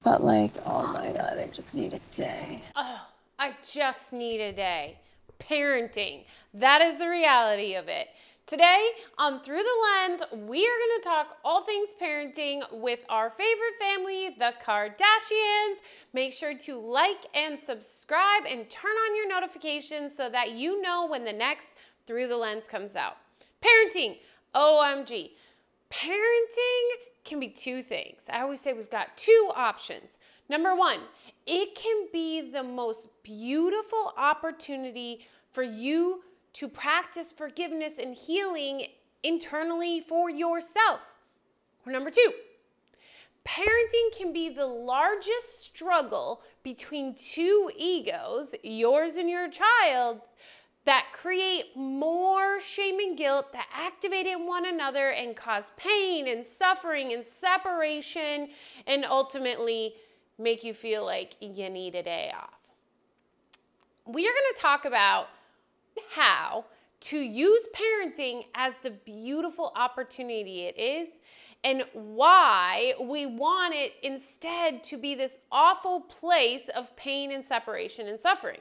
But like, oh my God, I just need a day. Oh, I just need a day. Parenting. That is the reality of it. Today on Through the Lens, we are going to talk all things parenting with our favorite family, the Kardashians. Make sure to like and subscribe and turn on your notifications so that you know when the next Through the Lens comes out. Parenting. OMG. Parenting can be two things. I always say we've got two options. Number one, it can be the most beautiful opportunity for you to practice forgiveness and healing internally for yourself. Or number two, parenting can be the largest struggle between two egos, yours and your child, that create more shame and guilt that activate in one another and cause pain and suffering and separation and ultimately make you feel like you need a day off. We are going to talk about how to use parenting as the beautiful opportunity it is and why we want it instead to be this awful place of pain and separation and suffering.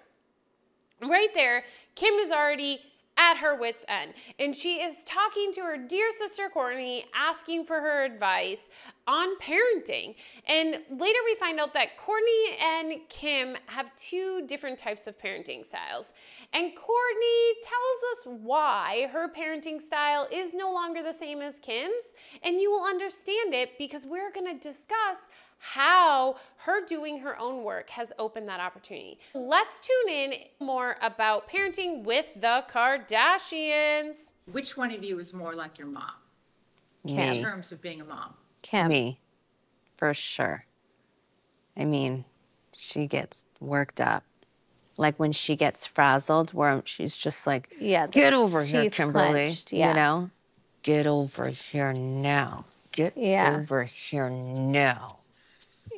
Right there, Kim is already at her wit's end, and she is talking to her dear sister Courtney, asking for her advice on parenting. And later we find out that Courtney and Kim have two different types of parenting styles. And Courtney tells us why her parenting style is no longer the same as Kim's, and you will understand it because we're going to discuss how her doing her own work has opened that opportunity. Let's tune in more about parenting with the Kardashians. Which one of you is more like your mom? Me. In terms of being a mom? Kim. Me, for sure. I mean, she gets worked up. Like when she gets frazzled, where she's just like, yeah, get over here, Kimberly. Clenched, yeah. You know? Get over here now. Get over here now.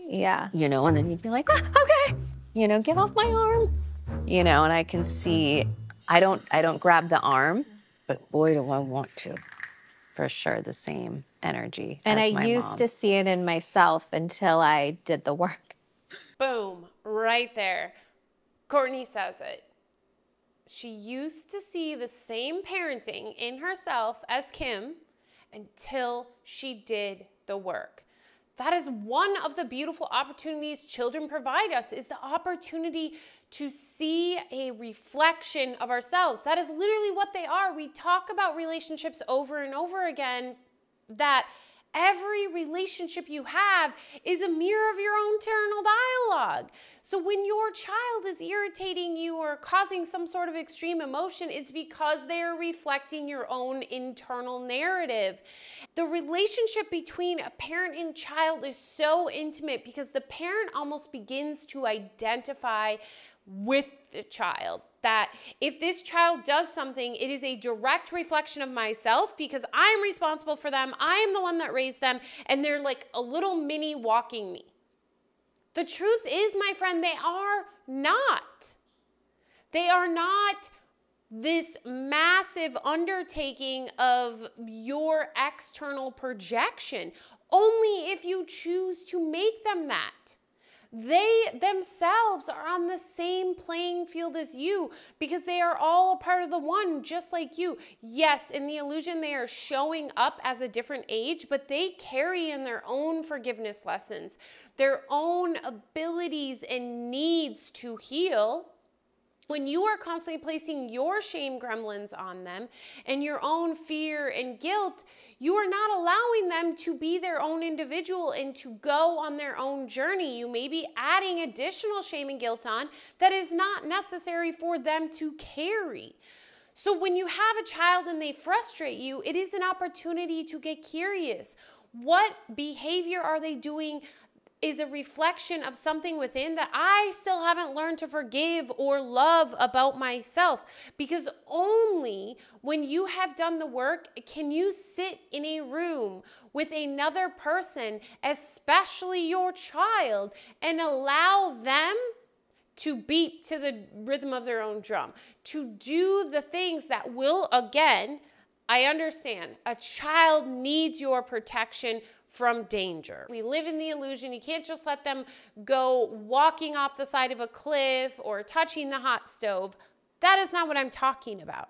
Yeah. You know, and then you'd be like, okay, you know, get off my arm. You know, and I can see, I don't grab the arm, but boy, do I want to. For sure, the same energy and as I my used mom. to see it in myself until I did the work. Boom, right there. Courtney says it. She used to see the same parenting in herself as Kim until she did the work. That is one of the beautiful opportunities children provide us, is the opportunity to see a reflection of ourselves. That is literally what they are. We talk about relationships over and over again, that every relationship you have is a mirror of your own internal dialogue. So when your child is irritating you or causing some sort of extreme emotion, it's because they're reflecting your own internal narrative. The relationship between a parent and child is so intimate because the parent almost begins to identify with the child. That if this child does something, it is a direct reflection of myself because I'm responsible for them. I am the one that raised them, and they're like a little mini walking me. The truth is, my friend, they are not. They are not this massive undertaking of your external projection, only if you choose to make them that. They themselves are on the same playing field as you because they are all a part of the one, just like you. Yes, in the illusion, they are showing up as a different age, but they carry in their own forgiveness lessons, their own abilities and needs to heal. When you are constantly placing your shame gremlins on them and your own fear and guilt, you are not allowing them to be their own individual and to go on their own journey. You may be adding additional shame and guilt on that is not necessary for them to carry. So when you have a child and they frustrate you, it is an opportunity to get curious. What behavior are they doing is a reflection of something within that I still haven't learned to forgive or love about myself? Because only when you have done the work can you sit in a room with another person, especially your child, and allow them to beat to the rhythm of their own drum, to do the things that will, again, I understand, a child needs your protection from danger. We live in the illusion. You can't just let them go walking off the side of a cliff or touching the hot stove. That is not what I'm talking about.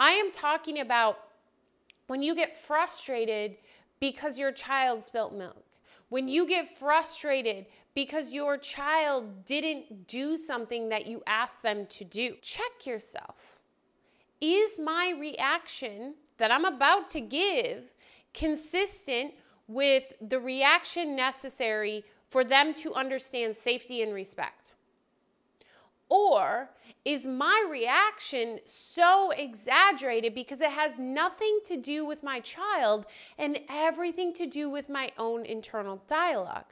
I am talking about when you get frustrated because your child spilt milk. When you get frustrated because your child didn't do something that you asked them to do. Check yourself. Is my reaction that I'm about to give consistent with the reaction necessary for them to understand safety and respect? Or is my reaction so exaggerated because it has nothing to do with my child and everything to do with my own internal dialogue?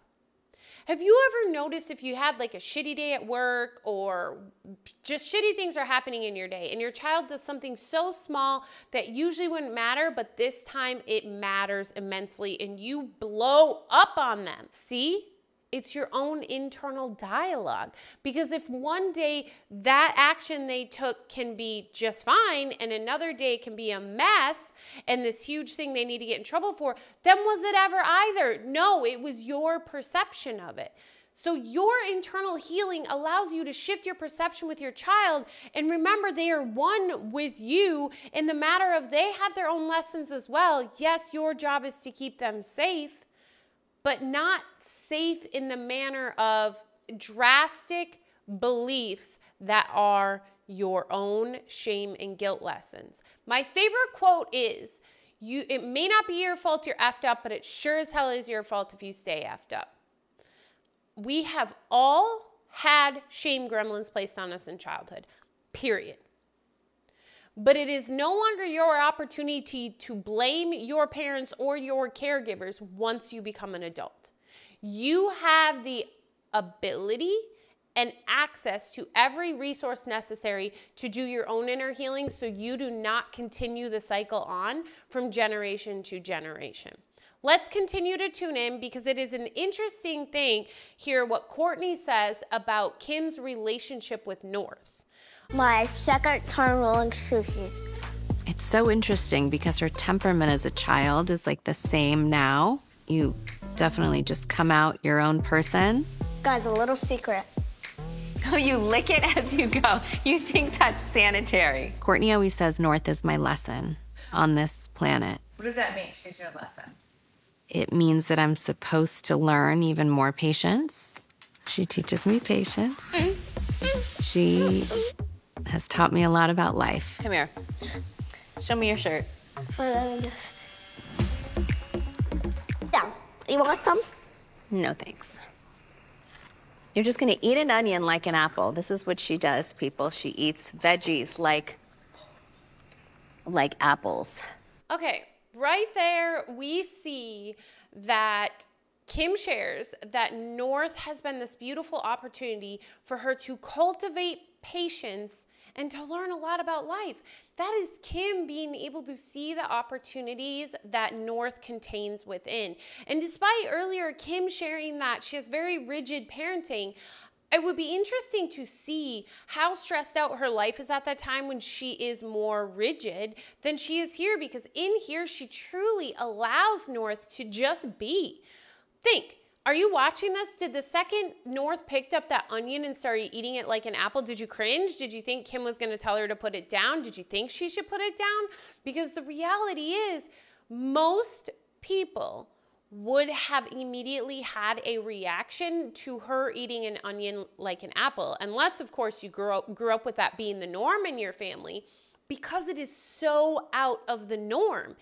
Have you ever noticed if you had like a shitty day at work or just shitty things are happening in your day and your child does something so small that usually wouldn't matter, but this time it matters immensely and you blow up on them? See? It's your own internal dialogue. Because if one day that action they took can be just fine and another day can be a mess and this huge thing they need to get in trouble for, then was it ever either? No, it was your perception of it. So your internal healing allows you to shift your perception with your child, and remember they are one with you in the matter of they have their own lessons as well. Yes, your job is to keep them safe, but not safe in the manner of drastic beliefs that are your own shame and guilt lessons. My favorite quote is, it may not be your fault you're effed up, but it sure as hell is your fault if you stay effed up. We have all had shame gremlins placed on us in childhood, period. But it is no longer your opportunity to blame your parents or your caregivers once you become an adult. You have the ability and access to every resource necessary to do your own inner healing so you do not continue the cycle on from generation to generation. Let's continue to tune in because it is an interesting thing here what Courtney says about Kim's relationship with North. My second time rolling sushi. It's so interesting because her temperament as a child is like the same now. You definitely just come out your own person. Guys, a little secret. Oh, you lick it as you go. You think that's sanitary. Courtney always says North is my lesson on this planet. What does that mean? She's your lesson. It means that I'm supposed to learn even more patience. She teaches me patience. She has taught me a lot about life. Come here. Show me your shirt. Yeah. You want some? No, thanks. You're just gonna eat an onion like an apple. This is what she does, people. She eats veggies like apples. Okay, right there we see that Kim shares that North has been this beautiful opportunity for her to cultivate patience and to learn a lot about life. That is Kim being able to see the opportunities that North contains within. And despite earlier Kim sharing that she has very rigid parenting, it would be interesting to see how stressed out her life is at that time when she is more rigid than she is here, because in here she truly allows North to just be. Think, are you watching this? Did the second North picked up that onion and started eating it like an apple, did you cringe? Did you think Kim was going to tell her to put it down? Did you think she should put it down? Because the reality is most people would have immediately had a reaction to her eating an onion like an apple, unless, of course, you grew up with that being the norm in your family, because it is so out of the norm.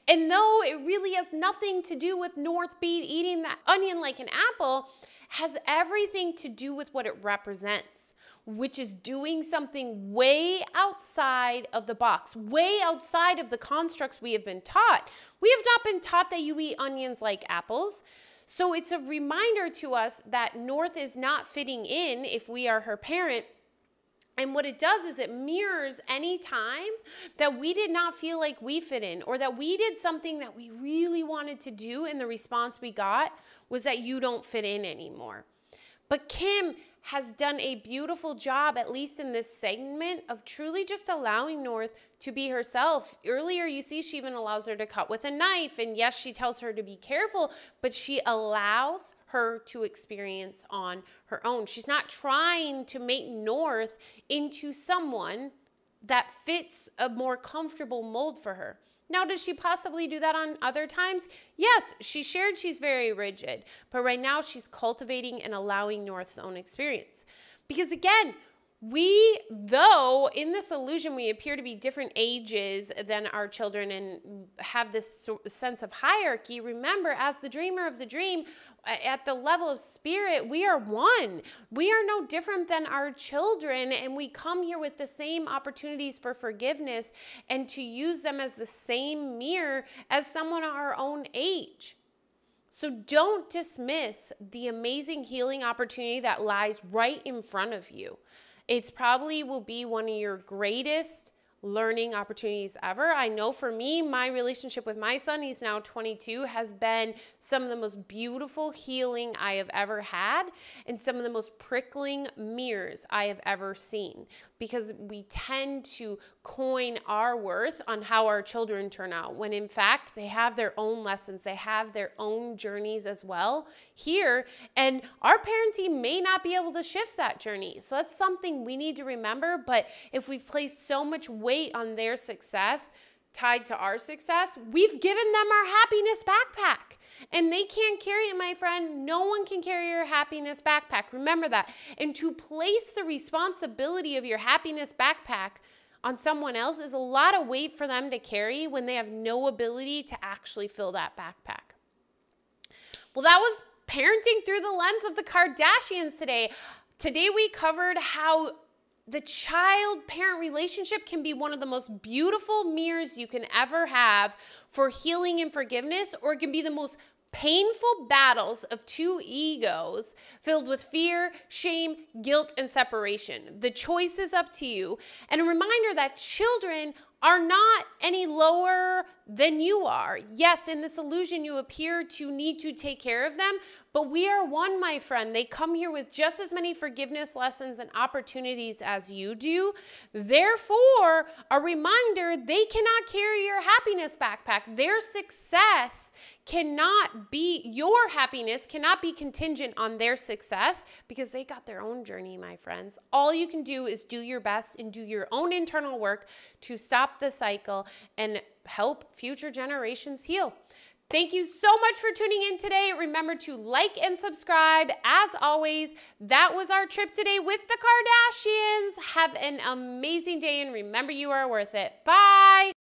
And though it really has nothing to do with North Beat eating that onion like an apple, has everything to do with what it represents, which is doing something way outside of the box, way outside of the constructs we have been taught. We have not been taught that you eat onions like apples. So it's a reminder to us that North is not fitting in if we are her parent. And what it does is it mirrors any time that we did not feel like we fit in, or that we did something that we really wanted to do and the response we got was that you don't fit in anymore. But Kim has done a beautiful job, at least in this segment, of truly just allowing North to be herself. Earlier, you see she even allows her to cut with a knife. And yes, she tells her to be careful, but she allows her to experience on her own. She's not trying to make North into someone that fits a more comfortable mold for her. Now, does she possibly do that on other times? Yes, she shared she's very rigid, but right now she's cultivating and allowing North's own experience. Because again, though in this illusion, we appear to be different ages than our children and have this sense of hierarchy, remember, as the dreamer of the dream, at the level of spirit, we are one. We are no different than our children, and we come here with the same opportunities for forgiveness and to use them as the same mirror as someone our own age. So don't dismiss the amazing healing opportunity that lies right in front of you. It's probably will be one of your greatest learning opportunities ever. I know for me, my relationship with my son, he's now 22, has been some of the most beautiful healing I have ever had and some of the most prickling mirrors I have ever seen, because we tend to coin our worth on how our children turn out, when in fact they have their own lessons, they have their own journeys as well here, and our parenting may not be able to shift that journey. So that's something we need to remember. But if we've placed so much weight on their success tied to our success, we've given them our happiness backpack. And they can't carry it, my friend. No one can carry your happiness backpack. Remember that. And to place the responsibility of your happiness backpack on someone else is a lot of weight for them to carry when they have no ability to actually fill that backpack. Well, that was parenting through the lens of the Kardashians today. Today we covered how the child-parent relationship can be one of the most beautiful mirrors you can ever have for healing and forgiveness, or it can be the most painful battles of two egos filled with fear, shame, guilt, and separation. The choice is up to you. And a reminder that children are not any lower than you are. Yes, in this illusion, you appear to need to take care of them, but we are one, my friend. They come here with just as many forgiveness lessons and opportunities as you do. Therefore, a reminder, they cannot carry your happiness backpack. Their success cannot be, your happiness cannot be contingent on their success, because they got their own journey, my friends. All you can do is do your best and do your own internal work to stop the cycle and help future generations heal. Thank you so much for tuning in today. Remember to like and subscribe. As always, that was our trip today with the Kardashians. Have an amazing day, and remember, you are worth it. Bye.